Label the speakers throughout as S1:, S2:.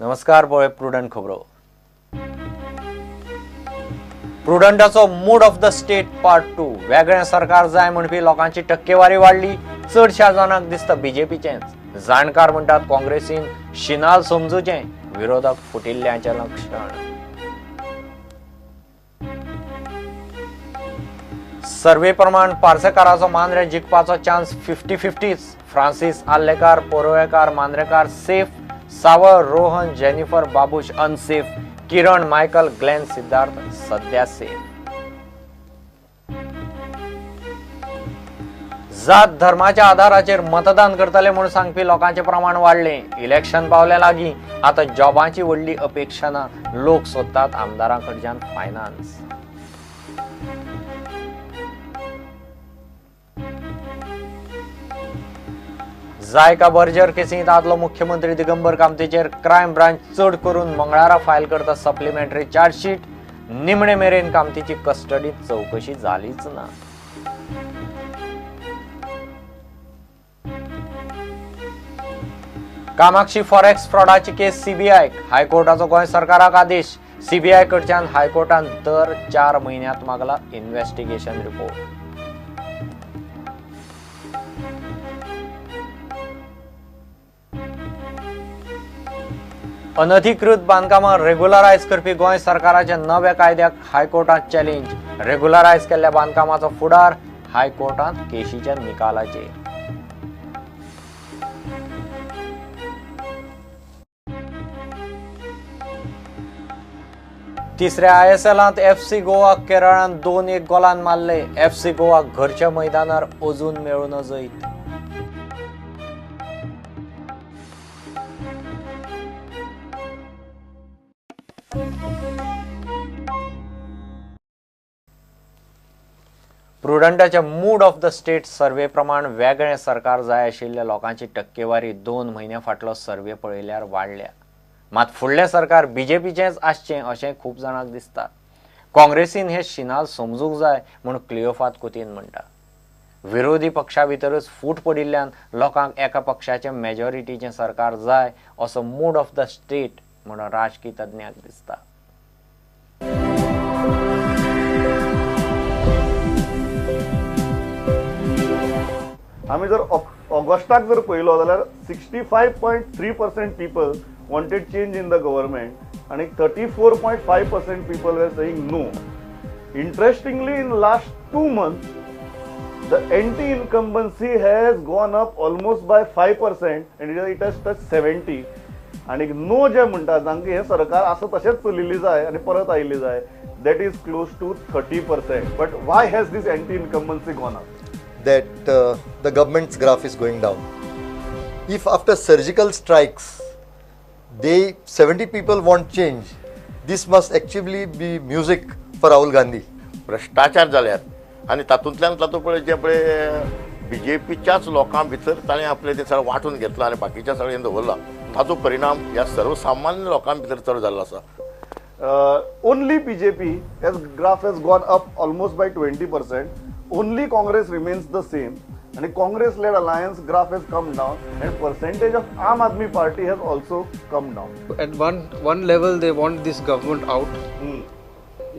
S1: नमस्कार पळय प्रुडंट खबरो. प्रुडंटाचो mood of the state part 2. वेगळें सरकार जाय म्हणपी लोकांची टक्केवारी वाडली. चडशा जाणांक दिसता बीजेपीचेंच. जाणकार म्हणटात काँग्रेसीन शिनाल समजूचें, विरोधक फुटिल्ल्याचें लक्षण. सर्वे प्रमाण पार्सेकाराचो मांद्रे जिखपाचो चान्स 50-50. फ्रांसीस आल्लेकार, पोरवेकार, मांद्रेकार सेफ. सावळ, Rohan, Jennifer, Babush unsafe. Kiran, Michael, Glenn, Siddharth सध्या सेफ. जात धर्माच्या आधाराचेर मतदान करतले म्हणून सांगपी लोकांचे प्रमाण वाडले. इलेक्शन पावले लागीं. आता जॉबांची व्हडली अपेक्षा ना. लोक सोदतात आमदारांकडच्यान फायनान्स. जायका बर्जर केसींत आदलो मुख्यमंत्री दिगंबर कामतीचेर क्रायम ब्रांच चड करून मंगळारा फायल करता सप्लिमेंटरी चार्जशीट. निमणे मेरेन कामतीची कस्टडीत चौकशी जालीच ना. कामाक्षी फॉरेक्स फ्रॉडाची केस सीबीआय. हायकोर्टाचो गोंय सरकाराक आदेश. सीबीआय कडच्यान हायकोर्टान दर 4 म्हयन्यांत मागला इन्व्हेस्टिगेशन रिपोर्ट. अनधिकृत बांदकामां रेग्युलरायज करपी गोंय सरकाराच्या नव्या कायद्याक हायकोर्टात चॅलेंज. रेग्युलरायज केल्ल्या बांदकामाचो फुडार हायकोर्टात केशीच्या निकालाचेर. तिसऱ्या आयएसएलांत एफसी गोवा केरळान 2-1 गोलान मारले. एफसी गोवा घरच्या मैदानार अजून मेळून जैत. प्रुडंटाच्या mood of the state survey प्रमाण वेगळें सरकार जाय आशिल्ल्या लोकांची टक्केवारी 2 म्हयन्या फाटलो सर्वे पळयल्यार वाडल्या. मात फुडलें सरकार बीजेपीचेंच आसचें अशें खूब जाणांक दिसता. काँग्रेसीन हे शिनाल समजूंक जाय म्हूण क्लिओफात कुतीन म्हणटा. विरोधी पक्षा भितरच फूट पडिल्ल्यान लोकांक एका पक्षाचें मेजॉरिटीचें सरकार जाय असो मूड ऑफ द स्टेट म्हणून राजकीय तज्ञांक दिसता.
S2: आम्ही जर ऑगस्टाक जर पळयलो जाल्यार 65.3% people wanted change in the government आणि 34.5% people were saying no. Interestingly in last 2 months the anti-incumbency has gone up almost by 5% and it has touched 70. आणि नो जे म्हणटा जांका हे सरकार असं तशेंच चलिल्ली जाय आणि परत आयिल्ली जाय, that is close to 30%. But why has this anti-incumbency gone up?
S3: That the government's graph is going down. If after surgical strikes, 70 people want change, this must actually be music for Rahul Gandhi.
S4: भ्रष्टाचार जाल्यात आणि तातूंतल्यान तातूंत पळय जे पळय बीजेपीच्याच लोकां भितर ताणें आपले ते सगळें वांटून घेतला आनी बाकीच्या सगळ्यांनी दवरला. ताचो परिणाम ह्या सर्वसामान्य लोकां भितर चड जाल्लो आसा.
S2: Only BJP graph has gone up almost by 20%. Only Congress remains the same. And Congress-led alliance graph has come down, and percentage of Aam Aadmi Party has also come down.
S5: At one level, they want this government out.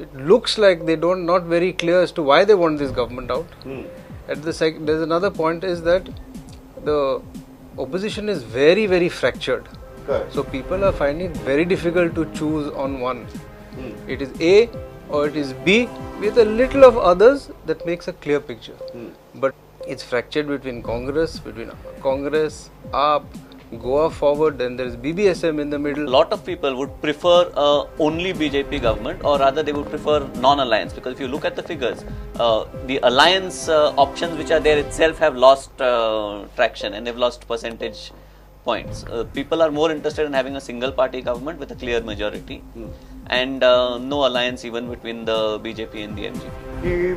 S5: It looks like they not very clear as to why they want this government out. At there's another point is that the opposition is very, very fractured.
S2: Correct.
S5: So people are finding it very difficult to choose on one. It is A or it is B with a little of others that makes a clear picture. But it's fractured between Congress, AAP, Goa Forward, then there is BBSM in the middle.
S6: A lot of people would prefer only BJP government, or rather they would prefer non-alliance, because if you look at the figures, the alliance options which are there itself have lost traction and they've lost percentage points. People are more interested in having a single party government with a clear majority and no alliance even between the BJP and the MG.
S2: की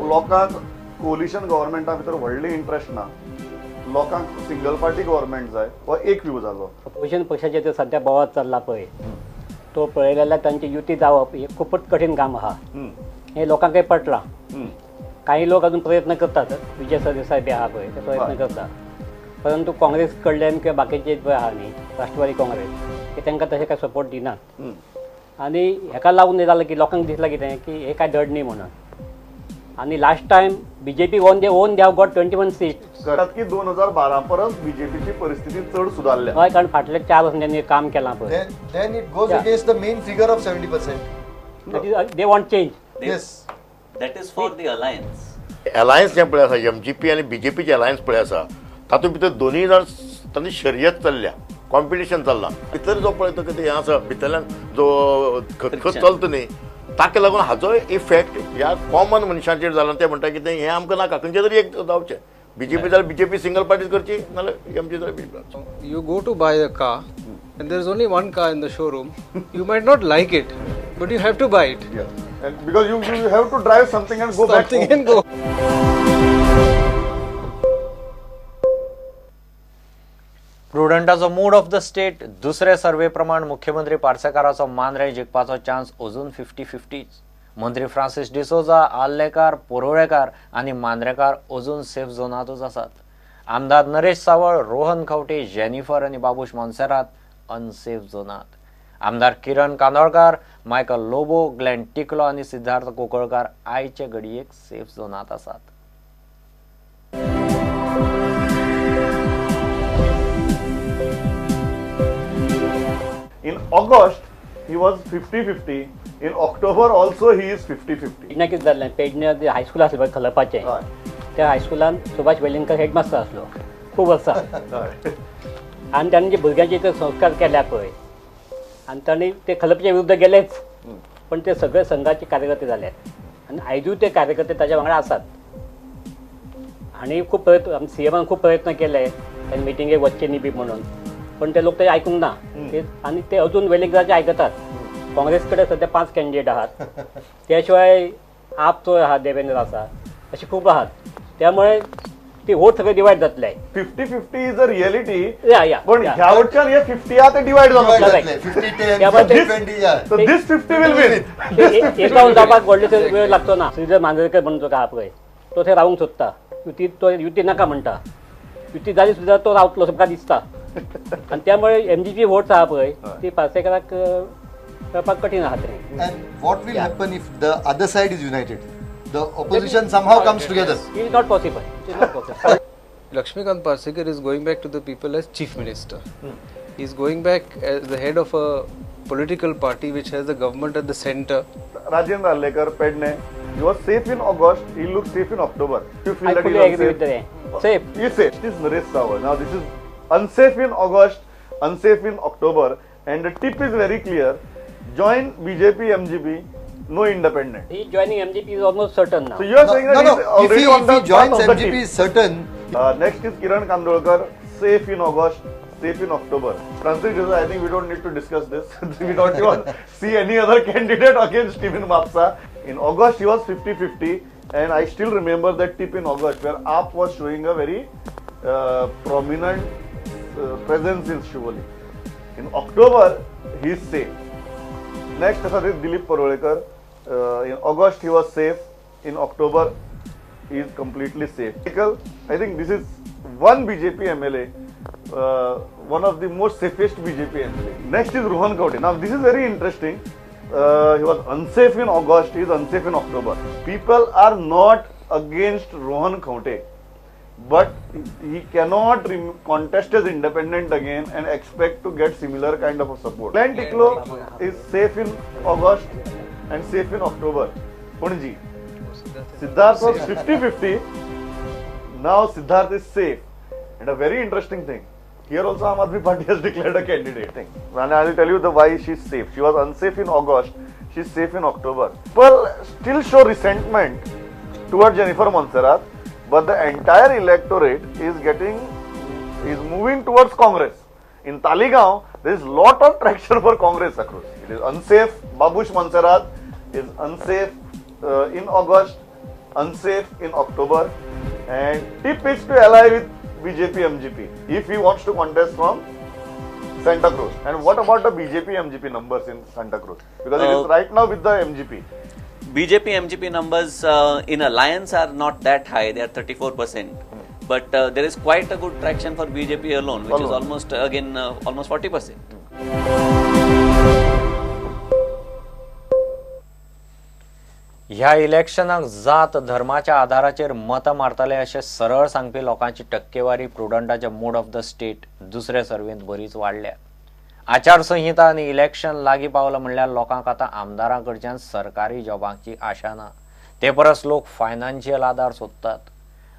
S2: लोकांक collision गव्हर्नमेंटा भितर व्हडली interest ना, लोकांक single party government जाय हो एक view जालो.
S7: अपोजिशन पक्षाचे जो सध्या बोवाद चालला पळय तो पळयल्यार तांची युती जावप हे खूपच कठीण काम आहा. हे लोकांकय पटलां. काही लोक अजून प्रयत्न करतात. विजय सरदेसाय बी आहा पळय ते प्रयत्न करतात. परंतु काँग्रेस कडल्यान किंवा बाकीचे जे आहा न्ही राष्ट्रवादी काँग्रेस की तांकां तशें काय सपोर्ट दिनात आनी हेका लागून हें जालें की लोकांक दिसलां कितें की हे काय धड न्ही म्हणून आनी last time BJP won they won they have got 21 seats
S2: करतात की 2012 परस बीजेपीची परिस्थिती चड सुदारल्या.
S7: हय कारण फाटले 4 वर्सां त्यांनी काम केलां पळय
S3: Then it goes
S7: Yeah.
S3: against the main figure of 70%.
S7: They want change.
S3: Yes.
S6: That is for the alliance.
S4: Alliance जें पळय आसा एमजीपी आनी बीजेपीचे अलायन्स पळय आसा तातूंत भितर दोनूय जाण तांची शर्यत चल्ल्या, कॉम्पिटिशन चल्लां. भितर जो पळय तो कितें हें आसा भितरल्यान जो खतखत चलता न्ही ताका लागून हाजो इफेक्ट ह्या कॉमन मनशांचेर जाला. ते म्हणटा कितें हें आमकां नाका, खंयचें तरी एक जावचें. बीजेपी जाल्यार बीजेपी सिंगल पार्टीज करची, नाल्यार एमजी जाल्यार BJP.
S5: You go to buy a car and there is only one car in the showroom. You might not like it, but you have to buy it.
S2: Yes. And because you have to drive something and go back
S5: Something
S2: home.
S5: and go.
S1: प्रुडंटाचो mood of the state दुसरे survey प्रमाण मुख्यमंत्री पार्सेकाराचो मांद्रे जिखपाचो chance अजून 50-50. मंत्री Francis D'Souza, आल्लेकार, पोरोळेकार आनी मांद्रेकार अजून safe झोनातूच आसात. आमदार नरेश सावळ, रोहन खंवटे, जेनिफर आनी बाबूश मोन्सेरात अनसेफ झोनात. आमदार किरण कांदोळकार, मायकल लोबो, ग्लेन टिकलो आनी सिद्धार्थ कोकळकार आयचे घडयेक सेफ झोनात आसात.
S2: In August, he was 50-50. In October also he is 50-50.
S7: पेडण्या कितें जाल्लें पेडण्या जे हायस्कूल आसलें पळय खलपाचें
S2: हय.
S7: त्या हायस्कुलान सुभाष वेलिंगकर हेडमास्टर आसलो खूब वर्सां
S2: हय.
S7: आनी तांणी जे भुरग्यांचे ते संस्कार केल्या पळय आनी तांणी ते खलपच्या विरुद्ध गेलेच पण ते सगळे संघाचे कार्यकर्ते जाल्यात आनी आयजूय ते कार्यकर्ते ताच्या वांगडा आसात. आनी खूब प्रयत्न सीएमान खूब प्रयत्न केले तांणी मिटिंगेक वचचे न्ही बी म्हणून पण ते लोक ते आयकूंक ना आनी ते अजून वेलिंगकराचे आयकतात. काँग्रेस कडेन सध्या 5 कॅन्डिडेट आहात त्या शिवाय आपचो आहा देवेंद्र आसा अशे खूब आहात त्यामुळे ती वोट सगळे डिवायड जातले.
S2: 50-50 is a reality.
S7: या
S2: पण ह्या वटच्यान हे 50 आहा ते डिवायड
S3: Divide
S2: जातात.
S7: Correct.
S3: जातले. 50-10,
S7: त्यामुळे ते-
S3: 50-20, yeah.
S2: So this 50 will win.
S7: एकावन्न जावपाक व्हडले वेळ लागतो ना. श्रीधर मांजरेकर म्हणतो का हा पळय तो थंय रावूंक सोदता तो युती नाका म्हणटा युती जाली सुद्दां तो रावतलो तुमकां दिसता आनी त्यामुळे एमजीपी वोट्स आहा पळय ती पार्सेकाराक करपाक कठीण आहा थंय.
S3: And what will happen if the other side is united? The opposition somehow comes together.
S7: It is not possible. It is not possible.
S5: Lakshmikant Parsekar is going back to the people as chief minister. He is going back as the head of a political party which has the government at the center.
S2: Rajendra Allekar, Pedne, he was safe in August. He looked safe in October. You feel
S7: I
S2: that he
S7: fully
S2: is
S7: agree with
S2: unsafe?
S7: that. Safe.
S2: He is safe. This is Naresh Sawal. Now this is unsafe in August, unsafe in October, and the tip is very clear. Join BJP, MGP, no independent.
S7: He joining MGP is almost certain now.
S2: So you are saying that
S3: No,
S2: he is
S3: no. If
S2: already
S3: he
S2: on the
S3: joins
S2: path of the
S3: MGP
S2: tip.
S3: is certain.
S2: Next is Kiran Kandolkar, safe in August, safe in October. Francis D'Souza, I think we don't need to discuss this. We don't even see any other candidate against Stephen Mapsa. In August, he was 50-50, and I still remember that tip in August where AAP was showing a very prominent presence in Shivoli. In October, he is safe. Next is Dilip Parolekar. In August, he was safe. In October, he is completely safe. I think this is one BJP MLA, one of the most safest BJP MLA. Next is Rohan Khawte. Now this is very interesting. He was unsafe in August, he is unsafe in October. People are not against Rohan Khawte, but he cannot contest as independent again and expect to get similar kind of a support. Glenn Tiklo is safe in August and safe in October. Punji. Siddharth was 50-50. Now Siddharth is safe. And a very interesting thing. Here also Aam Aadmi Party has declared a candidate. And I will tell you why she is safe. She was unsafe in August. She is safe in October. People still show resentment towards Jennifer Montserrat, but the entire electorate is moving towards Congress. In Taligaon, there is lot of traction for Congress across. It is unsafe. Babush Montserrat is unsafe in August, unsafe in October, and tip is to ally with BJP MGP if he wants to contest from Santa Cruz. And what about the BJP MGP numbers in Santa Cruz? Because it is right now with the MGP.
S6: BJP MGP numbers in alliance are not that high. They are 34%. But there is quite a good traction for BJP alone, which is almost almost 40%.
S1: ह्या इलेक्शनाक जात धर्माच्या आधाराचेर मतां मारतले अशें सरळ सांगपी लोकांची टक्केवारी प्रुडंटाच्या mood of the state दुसरे सर्वेंत बरीच वाडल्या. आचारसंहिता आनी इलेक्शन लागीं पावलां म्हणल्यार लोकांक आतां आमदारां कडच्यान सरकारी जॉबांची आशा ना. ते परस लोक फायनान्शियल आदार सोदतात.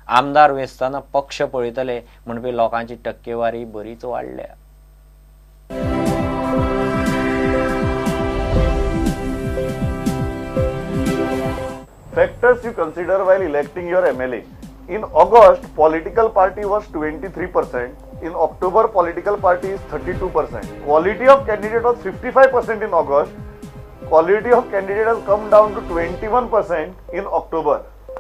S1: आमदार वेंचतना पक्ष पळयतले म्हणपी लोकांची टक्केवारी बरीच वाडल्या.
S2: Factors you consider while electing your MLA. In August, political party was 23%. In October, political party is 32%. Quality of candidate was 55% in August. Quality of candidate has come down to 21% in October.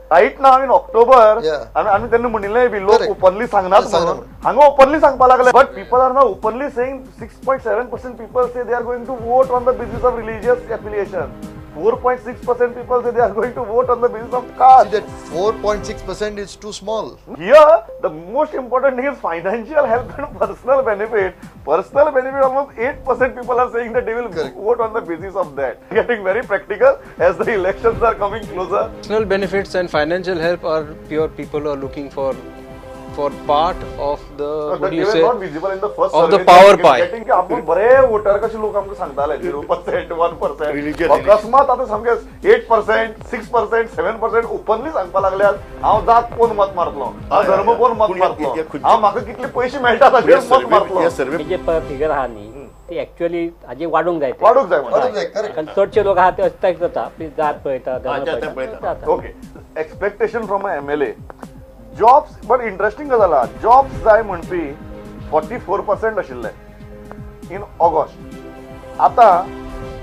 S2: Right now in October,
S3: Yeah.
S2: आम्ही त्यांनी म्हणले बी लोक
S3: Correct.
S2: Openly सांगणार
S3: सांगणार.
S2: म्हणून हांगा openly सांगपा लागले. But people are now openly saying 6.7% people say they are going to vote on the basis of religious affiliation. 4.6% people say they are going to vote on the basis of
S3: See
S2: caste.
S3: that 4.6% is too small.
S2: Here, the most important thing is financial help and personal benefit. Personal benefit, almost 8% people are saying that they will
S3: Correct.
S2: vote on the basis of that. Getting very practical as the elections are coming closer.
S5: Personal benefits and financial help are pure people are looking for part of the
S2: But
S5: what do
S2: they
S5: you
S2: were
S5: say
S2: not visible in the first
S5: of the
S2: survey.
S5: power
S2: Getting-
S5: pie.
S2: Getting की आपण बरे voter कसे लोक आमकां सांगताले 0%, 1%.
S4: Religious,
S2: अकस्मात आता सामके 8%, 6%, 7% ओपनली सांगपा लागल्यात हांव जात कोण मत मारतलो, हांव धर्म कोण मत
S4: पूण
S2: मारतलो,
S4: हे खुर्ची-
S2: हांव म्हाका कितले पयशे मेळटा ताचेर मत मारतलो.
S4: या सर्वे
S7: हे जे फिगर आहा न्ही ती एक्च्युअली हाजी वाडूंक जाय ते.
S2: वाडूंक जाय
S3: What
S2: म्हणटा.
S3: is that? Correct.
S7: कारण चडशे लोक आहा ते अशें करता आपली जात पळयता धर्म
S4: जात
S7: पळयता
S4: पळयता.
S2: Okay expectation from a MLA jobs but interesting गजाल आहा जॉब्स जाय म्हणपी 44% आशिल्ले इन ऑगस्ट आता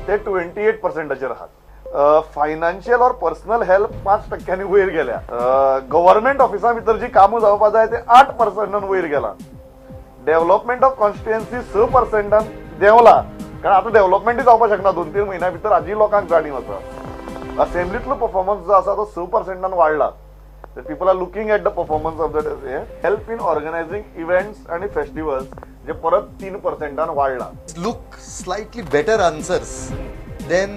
S2: ते 28%चेर आहात. फायनान्शियल और पर्सनल हेल्प 5% वयर गेल्या. गव्हर्नमेंट ऑफिसां भितर जी कामां जावपा जाय ते 8% वयर गेला. डेव्हलपमेंट ऑफ कॉन्स्टिट्युएन्सी 6% देंवला कारण आता डेव्हलपमेंटूय जावपा शकना 2-3 म्हयन्या भितर आजी लोकांक जाणीव आसा. असेंब्लीतलो परफॉर्मन्स जो आसा तो 6% वाडला. People are looking at the performance of the help in organising events आणि फेस्टिवल्स जे परत 3% वाडला.
S3: Look slightly better answers than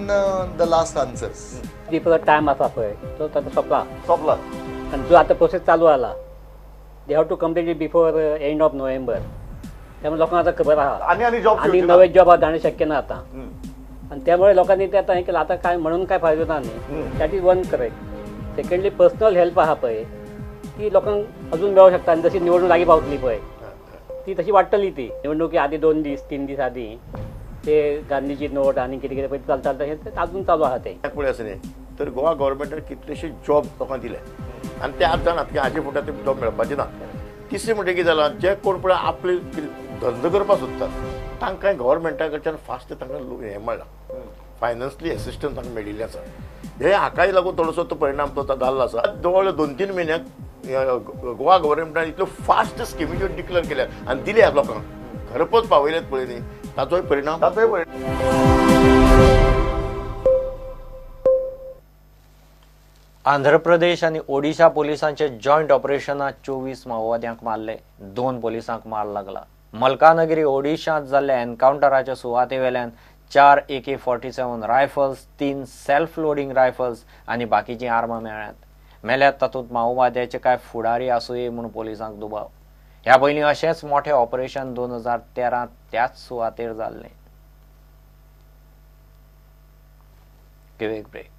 S3: the last answers.
S7: जी परत टायम आसा पळय तो ताचो सोंपला
S2: सोपला.
S7: आनी जो आतां प्रोसेस चालू आला they have to complete it before end of November. त्यामुळे लोकांक आतां खबर आहा
S2: आणि जॉब
S7: आनी नवे जॉब जाणं शक्य ना आता आणि त्यामुळे लोकांनी ते आता हे केलं आता काय म्हणून काय फायदो ना न्ही. That is one correct. Secondly personal help आहा पळय ती लोकांक अजून मेळूं शकता आनी जशी निवडणूक लागीं पावतली पळय ती तशी वाडटली ती. निवडणुकी आदी 2 दीस 3 दीस आदी ते गांधीची नोट आनी कितें कितें पळय चलता हे अजून चालू आहा ते.
S4: पळय आसा न्ही तर गोवा गव्हर्मेंटान कितलेशे जॉब लोकांक दिले आनी ते आज जाणात की हाजे फुड्या ते जॉब मेळपाचे ना. तिसरें म्हणजे कितें जालां जे कोण पळय आपले धंदो करपाक सोदतात तांकां गव्हर्मेंटा कडच्यान फास्ट तांकां हें मेळ्ळां फायनान्शियली एसिस्टन्स तांकां मेळिल्लें आसा. हे हाकाय लागून थोडोसो तो परिणाम तो जाल्लो आसा. जवळ 2-3 म्हयन्याक गोवा गव्हर्मेंटान इतल्यो फास्ट स्किमी ज्यो डिक्लेअर केल्यात आनी दिल्यात लोकांक घरपोच पावयल्यात पळय न्ही ताचोय परिणाम
S2: ताचोय परिणाम.
S1: आंध्र प्रदेश आणि ओडिशा पोलिसांचे जॉईंट ऑपरेशनात 24 माओवाद्यांक मारले. 2 पोलिसांक मार लागला. मलकानगिरी ओडिशांत जाल्ल्या एन्काउंटराच्या सुवाते वेल्यान 4 AK-47 rifles, 3 self loading rifles आणि बाकीची आर्मां मेळ्ळ्यात. मेल्यात तातूंत माओवाद्याचे काय फुडारी आसूये म्हूण पोलिसांक दुबाव. ह्या पयलीं अशेंच मोठें ऑपरेशन 2013 त्याच सुवातेर जाल्लें. गिव एक ब्रेक.